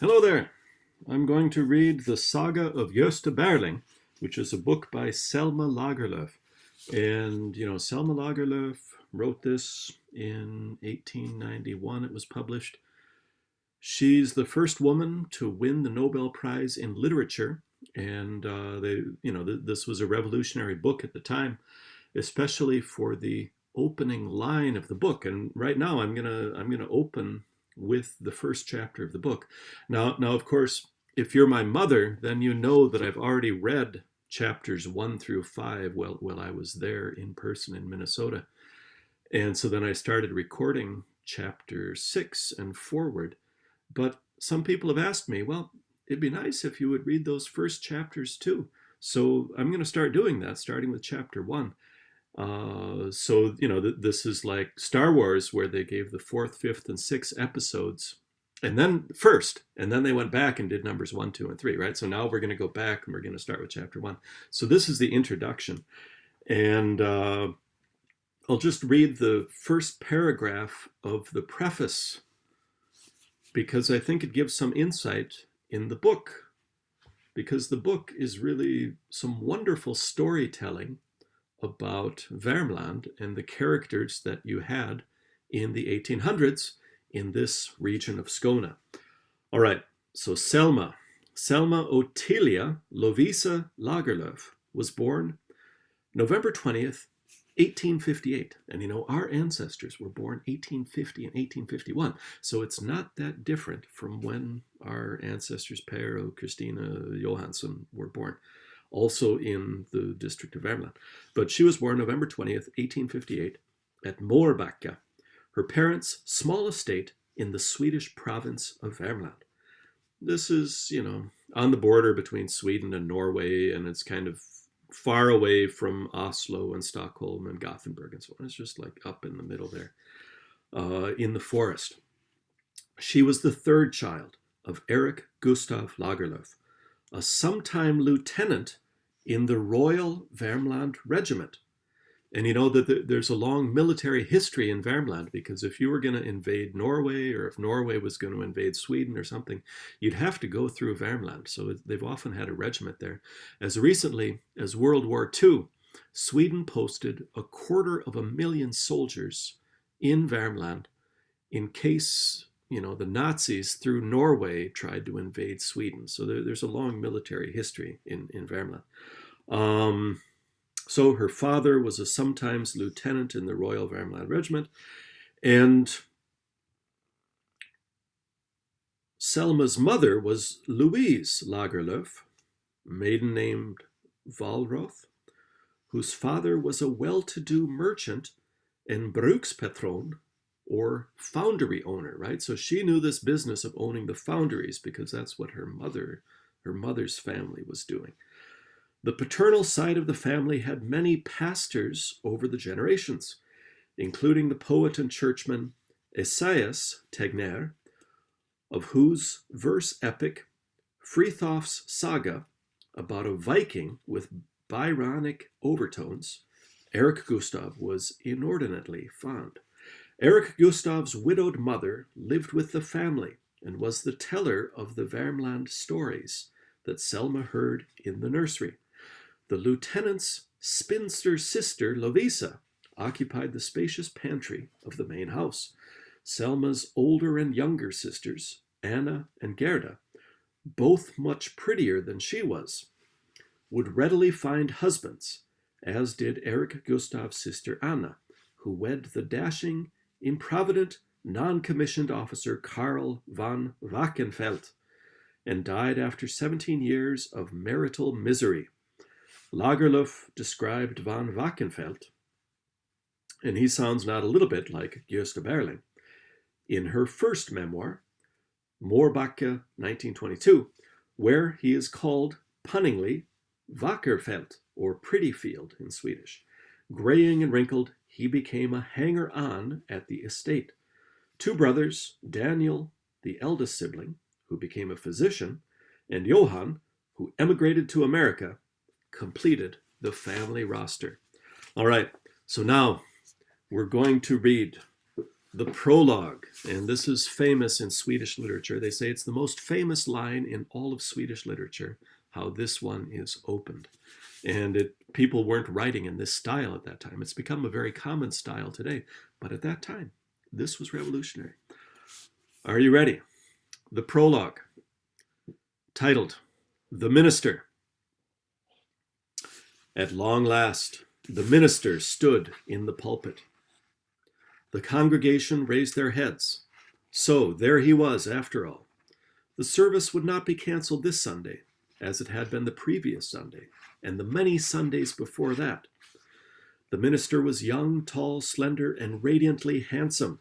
Hello there. I'm going to read the Saga of Gösta Berling, which is a book by Selma Lagerlöf. And, Selma Lagerlöf wrote this in 1891. It was published. She's the first woman to win the Nobel Prize in Literature. And this was a revolutionary book at the time, especially for the opening line of the book. And right now I'm gonna open with the first chapter of the book. Now, of course, if you're my mother, then you know that I've already read chapters 1 through 5 while I was there in person in Minnesota. And so then I started recording chapter 6 and forward. But some people have asked me, well, it'd be nice if you would read those first chapters too. So I'm going to start doing that, starting with chapter 1. This is like Star Wars, where they gave the fourth, fifth, and sixth episodes, and then they went back and did numbers 1, 2, and 3, right? So now we're going to go back and we're going to start with chapter 1. So this is the introduction, and I'll just read the first paragraph of the preface because I think it gives some insight in the book, because the book is really some wonderful storytelling about Värmland and the characters that you had in the 1800s in this region of Skåne. All right, so Selma Ottilia Lovisa Lagerlöf was born November 20th, 1858. And our ancestors were born 1850 and 1851. So it's not that different from when our ancestors Per and Christina Johansson were born, also in the district of Värmland. But she was born November 20th, 1858, at Mårbacka, her parents' small estate in the Swedish province of Värmland. This is, on the border between Sweden and Norway, and it's kind of far away from Oslo and Stockholm and Gothenburg and so on. It's just like up in the middle there, in the forest. She was the third child of Erik Gustav Lagerlöf, a sometime lieutenant in the Royal Värmland Regiment. And that there's a long military history in Värmland, because if you were going to invade Norway, or if Norway was going to invade Sweden or something, you'd have to go through Värmland. So they've often had a regiment there. As recently as World War II, Sweden posted 250,000 soldiers in Värmland in case the Nazis through Norway tried to invade Sweden. So there's a long military history in Värmland. So her father was a sometimes lieutenant in the Royal Värmland Regiment, and Selma's mother was Louise Lagerlöf, maiden named Valroth, whose father was a well-to-do merchant and brukspatron, or foundry owner, right? So she knew this business of owning the foundries because that's what her mother's family was doing. The paternal side of the family had many pastors over the generations, including the poet and churchman Esaias Tegnér, of whose verse epic, Frithiof's Saga, about a Viking with Byronic overtones, Erik Gustav was inordinately fond. Erik Gustav's widowed mother lived with the family and was the teller of the Värmland stories that Selma heard in the nursery. The lieutenant's spinster sister, Lovisa, occupied the spacious pantry of the main house. Selma's older and younger sisters, Anna and Gerda, both much prettier than she was, would readily find husbands, as did Erik Gustav's sister Anna, who wed the dashing, improvident, non-commissioned officer Karl von Wachenfeld, and died after 17 years of marital misery. Lagerlöf described von Wachenfeld, and he sounds not a little bit like Gösta Berling, in her first memoir, Mårbacka, 1922, where he is called punningly Vackerfelt, or pretty field in Swedish. Graying and wrinkled, he became a hanger-on at the estate. Two brothers, Daniel, the eldest sibling, who became a physician, and Johann, who emigrated to America, completed the family roster. All right, so now we're going to read The Prologue, and this is famous in Swedish literature. They say it's the most famous line in all of Swedish literature, how this one is opened. And people weren't writing in this style at that time. It's become a very common style today, but at that time, this was revolutionary. Are you ready? The Prologue, titled, The Minister. At long last, the minister stood in the pulpit. The congregation raised their heads. So there he was, after all. The service would not be canceled this Sunday, as it had been the previous Sunday, and the many Sundays before that. The minister was young, tall, slender, and radiantly handsome.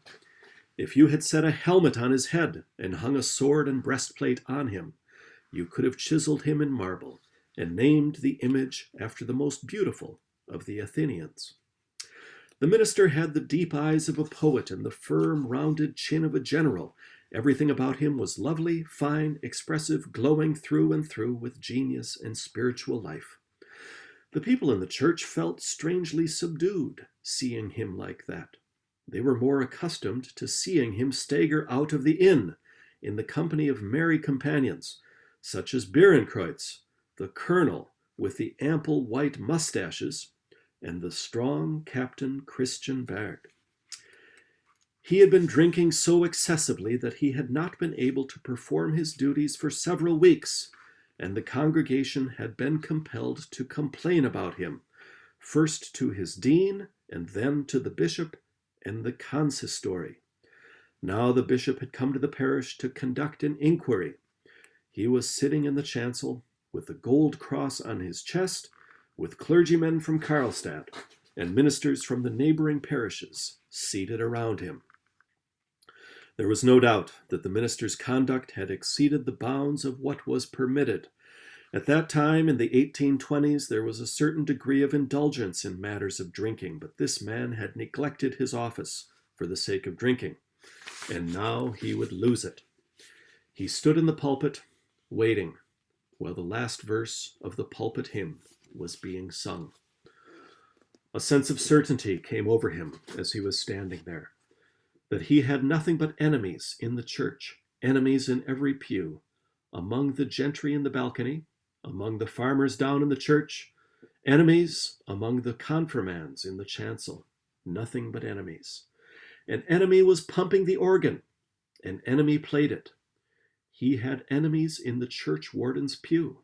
If you had set a helmet on his head and hung a sword and breastplate on him, you could have chiseled him in marble and named the image after the most beautiful of the Athenians. The minister had the deep eyes of a poet and the firm, rounded chin of a general. Everything about him was lovely, fine, expressive, glowing through and through with genius and spiritual life. The people in the church felt strangely subdued, seeing him like that. They were more accustomed to seeing him stagger out of the inn in the company of merry companions, such as Berenkreutz, the colonel with the ample white mustaches, and the strong Captain Christian Berg. He had been drinking so excessively that he had not been able to perform his duties for several weeks, and the congregation had been compelled to complain about him, first to his dean, and then to the bishop and the consistory. Now the bishop had come to the parish to conduct an inquiry. He was sitting in the chancel with the gold cross on his chest, with clergymen from Karlstad and ministers from the neighboring parishes seated around him. There was no doubt that the minister's conduct had exceeded the bounds of what was permitted. At that time, in the 1820s, there was a certain degree of indulgence in matters of drinking, but this man had neglected his office for the sake of drinking, and now he would lose it. He stood in the pulpit, waiting, while the last verse of the pulpit hymn was being sung. A sense of certainty came over him as he was standing there, that he had nothing but enemies in the church, enemies in every pew, among the gentry in the balcony, among the farmers down in the church, enemies among the confirmands in the chancel, nothing but enemies. An enemy was pumping the organ, an enemy played it. He had enemies in the church warden's pew.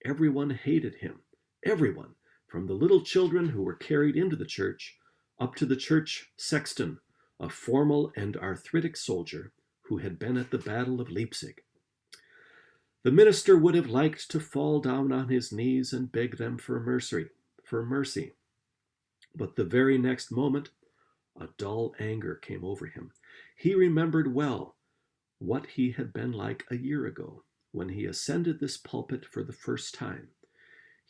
Everyone hated him. Everyone, from the little children who were carried into the church, up to the church sexton, a formal and arthritic soldier who had been at the Battle of Leipzig. The minister would have liked to fall down on his knees and beg them for mercy. But the very next moment, a dull anger came over him. He remembered well what he had been like a year ago when he ascended this pulpit for the first time.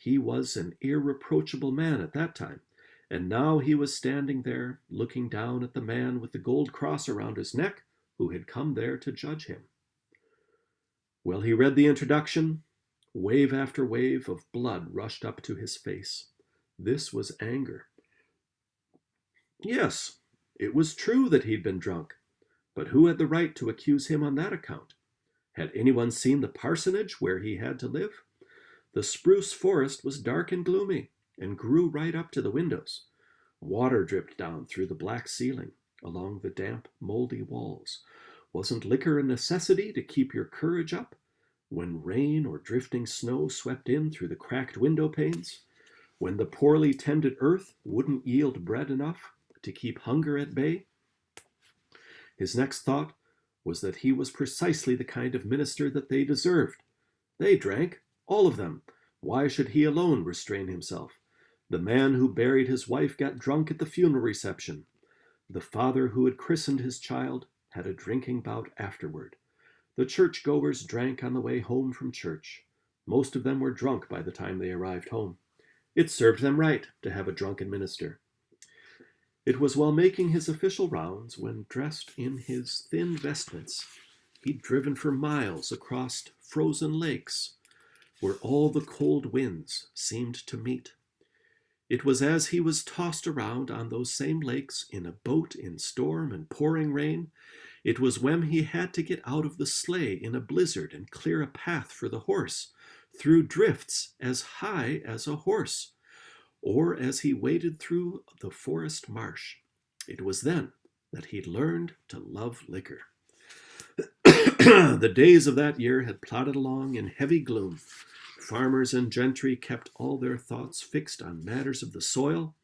He was an irreproachable man at that time, and now he was standing there looking down at the man with the gold cross around his neck who had come there to judge him. Well, he read the introduction. Wave after wave of blood rushed up to his face. This was anger. Yes, it was true that he'd been drunk, but who had the right to accuse him on that account? Had anyone seen the parsonage where he had to live? The spruce forest was dark and gloomy, and grew right up to the windows. Water dripped down through the black ceiling, along the damp, moldy walls. Wasn't liquor a necessity to keep your courage up when rain or drifting snow swept in through the cracked window panes? When the poorly tended earth wouldn't yield bread enough to keep hunger at bay? His next thought was that he was precisely the kind of minister that they deserved. They drank, all of them. Why should he alone restrain himself? The man who buried his wife got drunk at the funeral reception. The father who had christened his child had a drinking bout afterward. The churchgoers drank on the way home from church. Most of them were drunk by the time they arrived home. It served them right to have a drunken minister. It was while making his official rounds, when dressed in his thin vestments, he'd driven for miles across frozen lakes, where all the cold winds seemed to meet. It was as he was tossed around on those same lakes in a boat in storm and pouring rain. It was when he had to get out of the sleigh in a blizzard and clear a path for the horse through drifts as high as a horse, or as he waded through the forest marsh. It was then that he learned to love liquor. The days of that year had plodded along in heavy gloom. Farmers and gentry kept all their thoughts fixed on matters of the soil,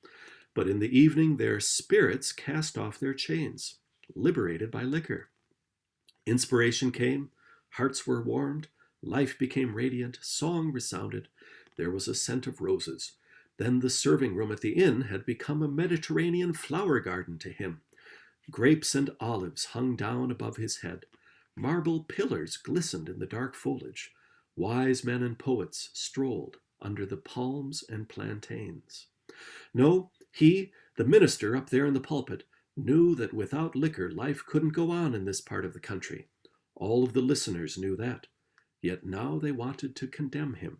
but in the evening their spirits cast off their chains, liberated by liquor. Inspiration came, hearts were warmed, life became radiant, song resounded, there was a scent of roses. Then the serving room at the inn had become a Mediterranean flower garden to him. Grapes and olives hung down above his head. Marble pillars glistened in the dark foliage. Wise men and poets strolled under the palms and plantains. No, he, the minister up there in the pulpit, knew that without liquor life couldn't go on in this part of the country. All of the listeners knew that. Yet now they wanted to condemn him.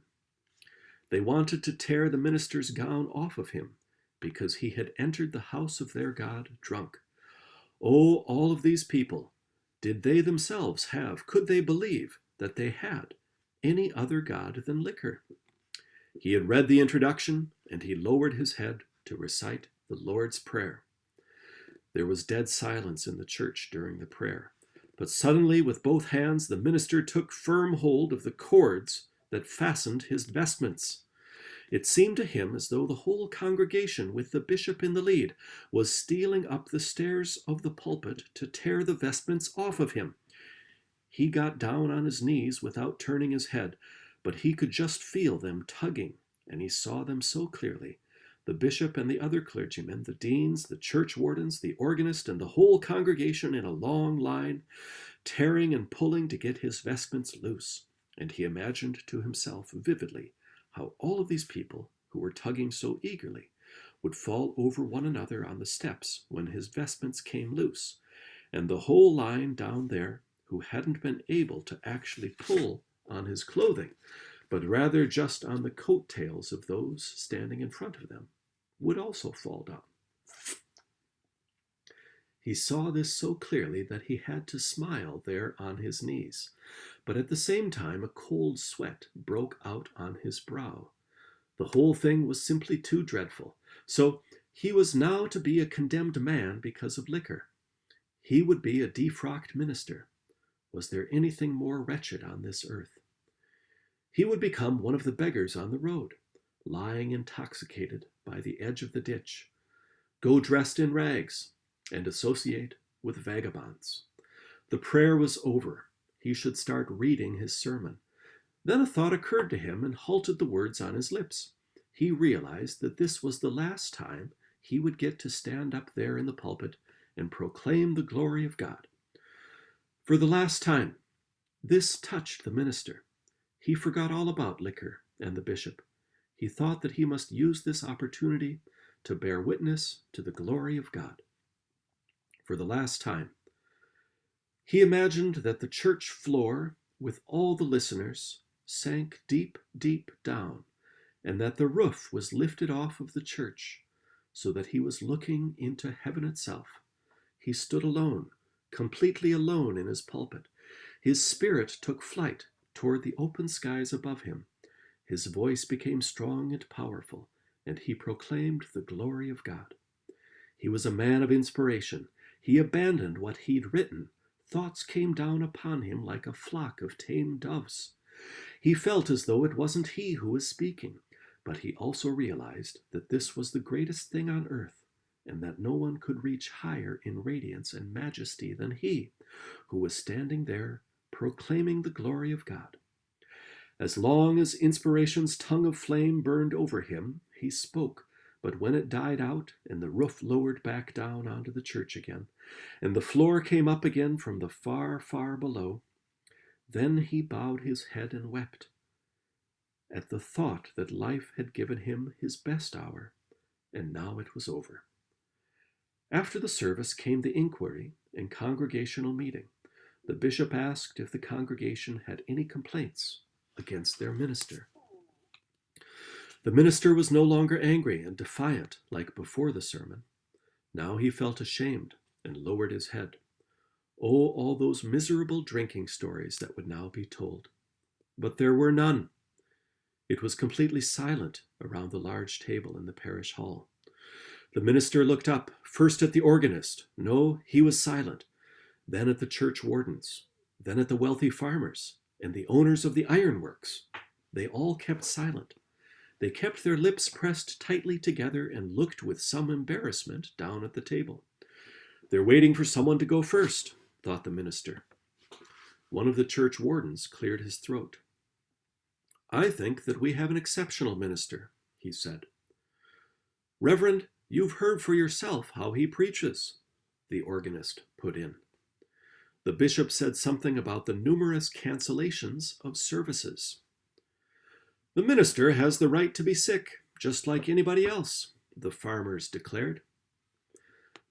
They wanted to tear the minister's gown off of him because he had entered the house of their God drunk. Oh, all of these people, did they themselves have, could they believe that they had any other God than liquor? He had read the introduction, and he lowered his head to recite the Lord's Prayer. There was dead silence in the church during the prayer, but suddenly, with both hands, the minister took firm hold of the cords that fastened his vestments. It seemed to him as though the whole congregation, with the bishop in the lead, was stealing up the stairs of the pulpit to tear the vestments off of him. He got down on his knees without turning his head, but he could just feel them tugging, and he saw them so clearly. The bishop and the other clergymen, the deans, the church wardens, the organist, and the whole congregation in a long line, tearing and pulling to get his vestments loose. And he imagined to himself vividly how all of these people, who were tugging so eagerly, would fall over one another on the steps when his vestments came loose, and the whole line down there, who hadn't been able to actually pull on his clothing, but rather just on the coat tails of those standing in front of them, would also fall down. He saw this so clearly that he had to smile there on his knees, but at the same time a cold sweat broke out on his brow. The whole thing was simply too dreadful. So he was now to be a condemned man because of liquor. He would be a defrocked minister. Was there anything more wretched on this earth? He would become one of the beggars on the road, lying intoxicated by the edge of the ditch, go dressed in rags, and associate with vagabonds. The prayer was over. He should start reading his sermon. Then a thought occurred to him and halted the words on his lips. He realized that this was the last time he would get to stand up there in the pulpit and proclaim the glory of God. For the last time. This touched the minister. He forgot all about liquor and the bishop. He thought that he must use this opportunity to bear witness to the glory of God. For the last time. He imagined that the church floor, with all the listeners, sank deep, deep down, and that the roof was lifted off of the church, so that he was looking into heaven itself. He stood alone, completely alone in his pulpit. His spirit took flight toward the open skies above him. His voice became strong and powerful, and he proclaimed the glory of God. He was a man of inspiration. He abandoned what he'd written. Thoughts came down upon him like a flock of tame doves. He felt as though it wasn't he who was speaking, but he also realized that this was the greatest thing on earth, and that no one could reach higher in radiance and majesty than he, who was standing there proclaiming the glory of God. As long as inspiration's tongue of flame burned over him, he spoke, but when it died out and the roof lowered back down onto the church again, and the floor came up again from the far, far below, then he bowed his head and wept at the thought that life had given him his best hour, and now it was over. After the service came the inquiry and congregational meeting. The bishop asked if the congregation had any complaints against their minister. The minister was no longer angry and defiant like before the sermon. Now he felt ashamed and lowered his head. Oh, all those miserable drinking stories that would now be told. But there were none. It was completely silent around the large table in the parish hall. The minister looked up, first at the organist. No, he was silent. Then at the church wardens. Then at the wealthy farmers and the owners of the ironworks. They all kept silent. They kept their lips pressed tightly together and looked with some embarrassment down at the table. They're waiting for someone to go first, thought the minister. One of the church wardens cleared his throat. I think that we have an exceptional minister, he said. Reverend, you've heard for yourself how he preaches, the organist put in. The bishop said something about the numerous cancellations of services. The minister has the right to be sick, just like anybody else, the farmers declared.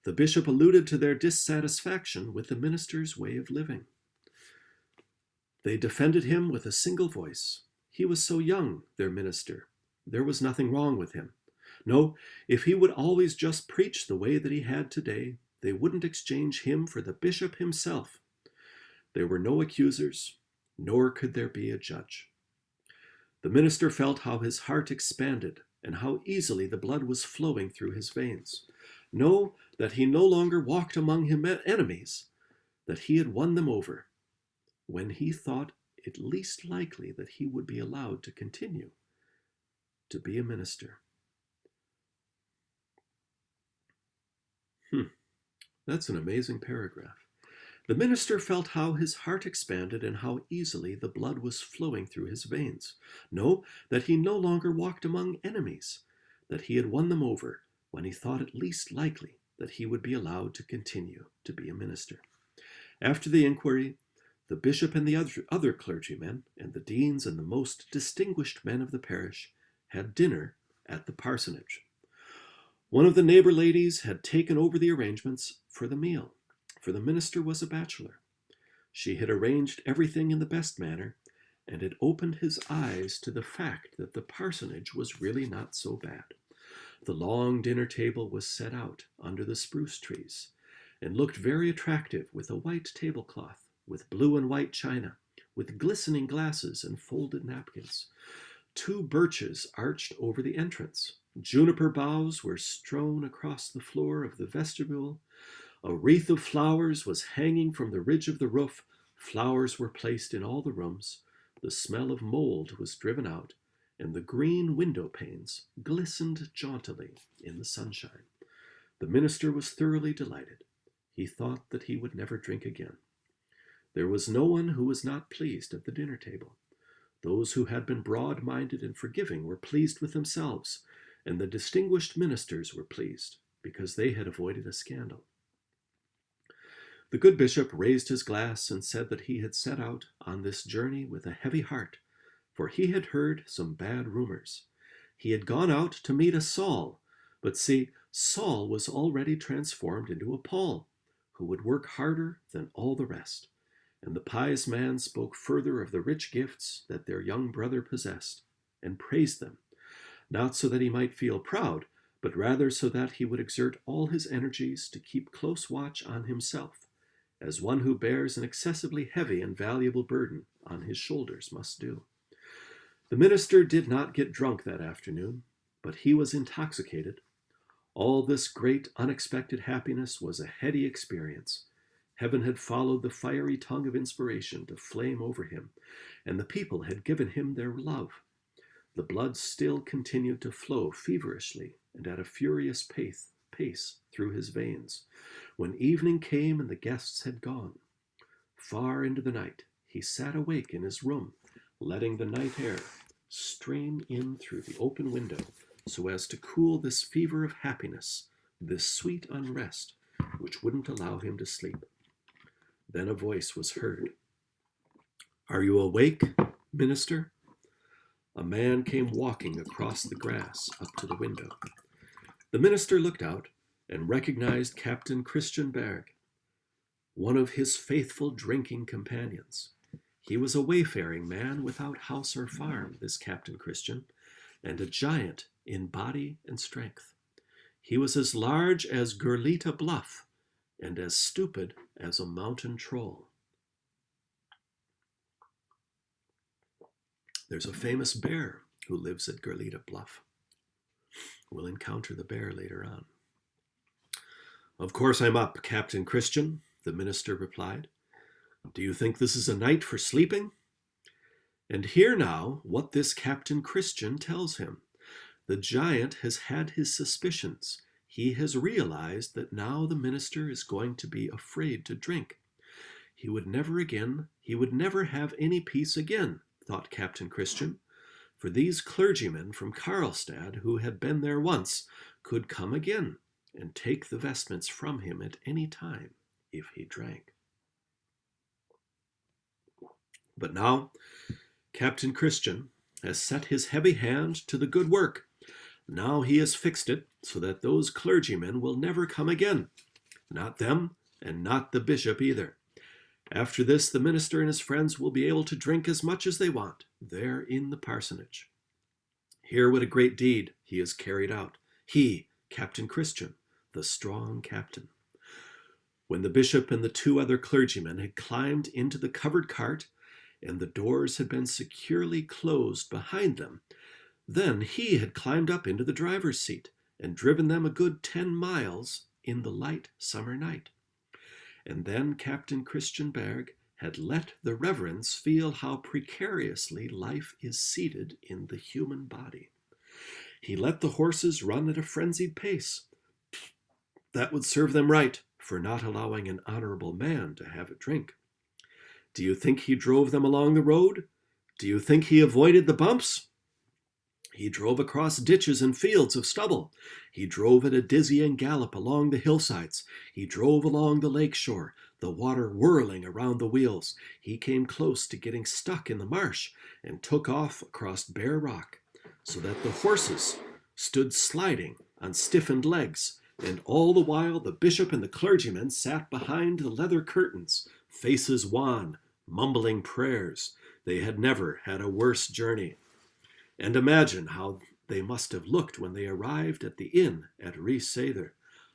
The bishop alluded to their dissatisfaction with the minister's way of living. They defended him with a single voice. He was so young, their minister. There was nothing wrong with him. No, if he would always just preach the way that he had today, they wouldn't exchange him for the bishop himself. There were no accusers, nor could there be a judge. The minister felt how his heart expanded and how easily the blood was flowing through his veins. Know that he no longer walked among his enemies, that he had won them over, when he thought it least likely that he would be allowed to continue to be a minister. That's an amazing paragraph. The minister felt how his heart expanded and how easily the blood was flowing through his veins. No, that he no longer walked among enemies, that he had won them over when he thought it least likely that he would be allowed to continue to be a minister. After the inquiry, the bishop and the other clergymen and the deans and the most distinguished men of the parish had dinner at the parsonage. One of the neighbor ladies had taken over the arrangements for the meal, for the minister was a bachelor. She had arranged everything in the best manner and had opened his eyes to the fact that the parsonage was really not so bad. The long dinner table was set out under the spruce trees and looked very attractive with a white tablecloth, with blue and white china, with glistening glasses and folded napkins. 2 birches arched over the entrance. Juniper boughs were strewn across the floor of the vestibule. A wreath of flowers was hanging from the ridge of the roof. Flowers were placed in all the rooms. The smell of mold was driven out, and the green window panes glistened jauntily in the sunshine. The minister was thoroughly delighted. He thought that he would never drink again. There was no one who was not pleased at the dinner table. Those who had been broad-minded and forgiving were pleased with themselves, and the distinguished ministers were pleased because they had avoided a scandal. The good bishop raised his glass and said that he had set out on this journey with a heavy heart, for he had heard some bad rumors. He had gone out to meet a Saul, but see, Saul was already transformed into a Paul, who would work harder than all the rest. And the pious man spoke further of the rich gifts that their young brother possessed, and praised them, not so that he might feel proud, but rather so that he would exert all his energies to keep close watch on himself, as one who bears an excessively heavy and valuable burden on his shoulders must do. The minister did not get drunk that afternoon, but he was intoxicated. All this great unexpected happiness was a heady experience. Heaven had followed the fiery tongue of inspiration to flame over him, and the people had given him their love. The blood still continued to flow feverishly and at a furious pace through his veins. When evening came and the guests had gone, far into the night, he sat awake in his room, letting the night air stream in through the open window so as to cool this fever of happiness, this sweet unrest, which wouldn't allow him to sleep. Then a voice was heard. "Are you awake, minister?" A man came walking across the grass up to the window. The minister looked out and recognized Captain Christian Berg, one of his faithful drinking companions. He was a wayfaring man without house or farm, this Captain Christian, and a giant in body and strength. He was as large as Gurlita Bluff and as stupid as a mountain troll. There's a famous bear who lives at Gurlita Bluff. We'll encounter the bear later on. Of course I'm up, Captain Christian, the minister replied. Do you think this is a night for sleeping? And hear now what this Captain Christian tells him. The giant has had his suspicions. He has realized that now the minister is going to be afraid to drink. He would never have any peace again, thought Captain Christian, for these clergymen from Karlstad who had been there once could come again and take the vestments from him at any time if he drank. But now Captain Christian has set his heavy hand to the good work. Now he has fixed it so that those clergymen will never come again. Not them, and not the bishop either. After this, the minister and his friends will be able to drink as much as they want, there in the parsonage. Hear what a great deed he has carried out. He, Captain Christian, the strong captain. When the bishop and the two other clergymen had climbed into the covered cart, and the doors had been securely closed behind them, then he had climbed up into the driver's seat and driven them a good 10 miles in the light summer night. And then Captain Christian Berg had let the reverends feel how precariously life is seated in the human body. He let the horses run at a frenzied pace. That would serve them right for not allowing an honorable man to have a drink. Do you think he drove them along the road? Do you think he avoided the bumps? He drove across ditches and fields of stubble. He drove at a dizzying gallop along the hillsides. He drove along the lake shore, the water whirling around the wheels. He came close to getting stuck in the marsh and took off across bare rock, so that the horses stood sliding on stiffened legs, and all the while the bishop and the clergymen sat behind the leather curtains, faces wan, mumbling prayers. They had never had a worse journey. And imagine how they must have looked when they arrived at the inn at Rhys Sather,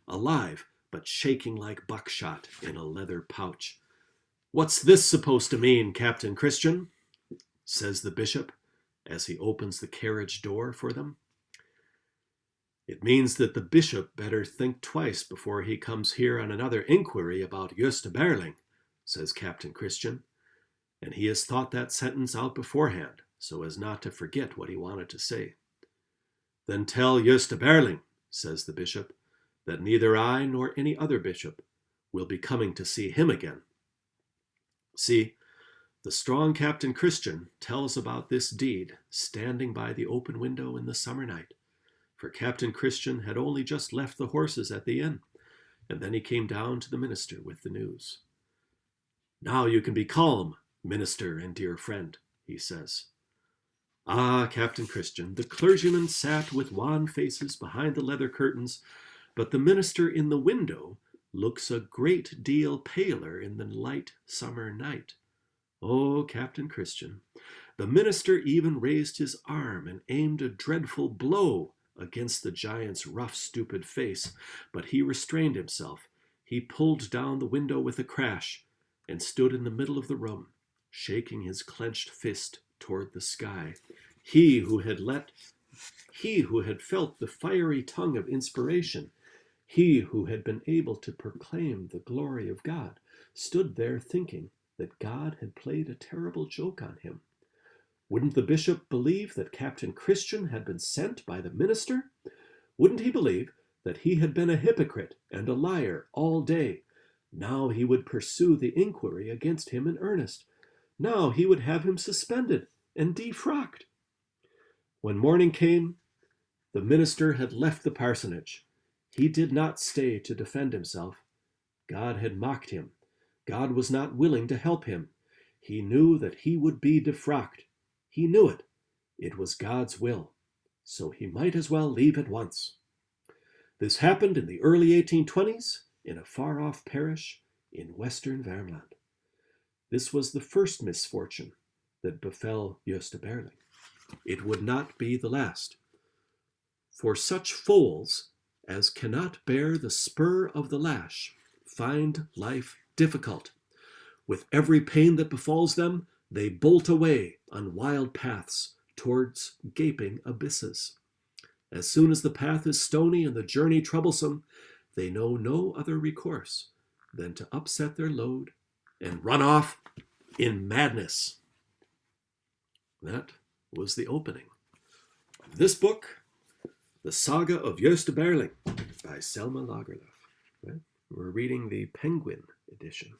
alive but shaking like buckshot in a leather pouch. What's this supposed to mean, Captain Christian? Says the bishop as he opens the carriage door for them. It means that the bishop better think twice before he comes here on another inquiry about Gösta Berling, says Captain Christian, and he has thought that sentence out beforehand, so as not to forget what he wanted to say. Then tell Gösta Berling, says the bishop, that neither I nor any other bishop will be coming to see him again. See, the strong Captain Christian tells about this deed standing by the open window in the summer night, for Captain Christian had only just left the horses at the inn, and then he came down to the minister with the news. Now you can be calm, minister and dear friend, he says. Ah, Captain Christian, the clergymen sat with wan faces behind the leather curtains, but the minister in the window looks a great deal paler in the light summer night. Oh, Captain Christian, the minister even raised his arm and aimed a dreadful blow against the giant's rough, stupid face, but he restrained himself. He pulled down the window with a crash and stood in the middle of the room, shaking his clenched fist toward the sky. He who had felt the fiery tongue of inspiration, he who had been able to proclaim the glory of God, stood there thinking that God had played a terrible joke on him. Wouldn't the bishop believe that Captain Christian had been sent by the minister? Wouldn't he believe that he had been a hypocrite and a liar all day? Now he would pursue the inquiry against him in earnest. Now he would have him suspended and defrocked. When morning came, the minister had left the parsonage. He did not stay to defend himself. God had mocked him. God was not willing to help him. He knew that he would be defrocked. He knew it. It was God's will. So he might as well leave at once. This happened in the early 1820s in a far-off parish in western Värmland. This was the first misfortune that befell Gösta Berling. It would not be the last. For such foals as cannot bear the spur of the lash find life difficult. With every pain that befalls them, they bolt away on wild paths towards gaping abysses. As soon as the path is stony and the journey troublesome, they know no other recourse than to upset their load and run off in madness. That was the opening of this book, The Saga of Gösta Berling by Selma Lagerlöf. Right? We're reading the Penguin edition.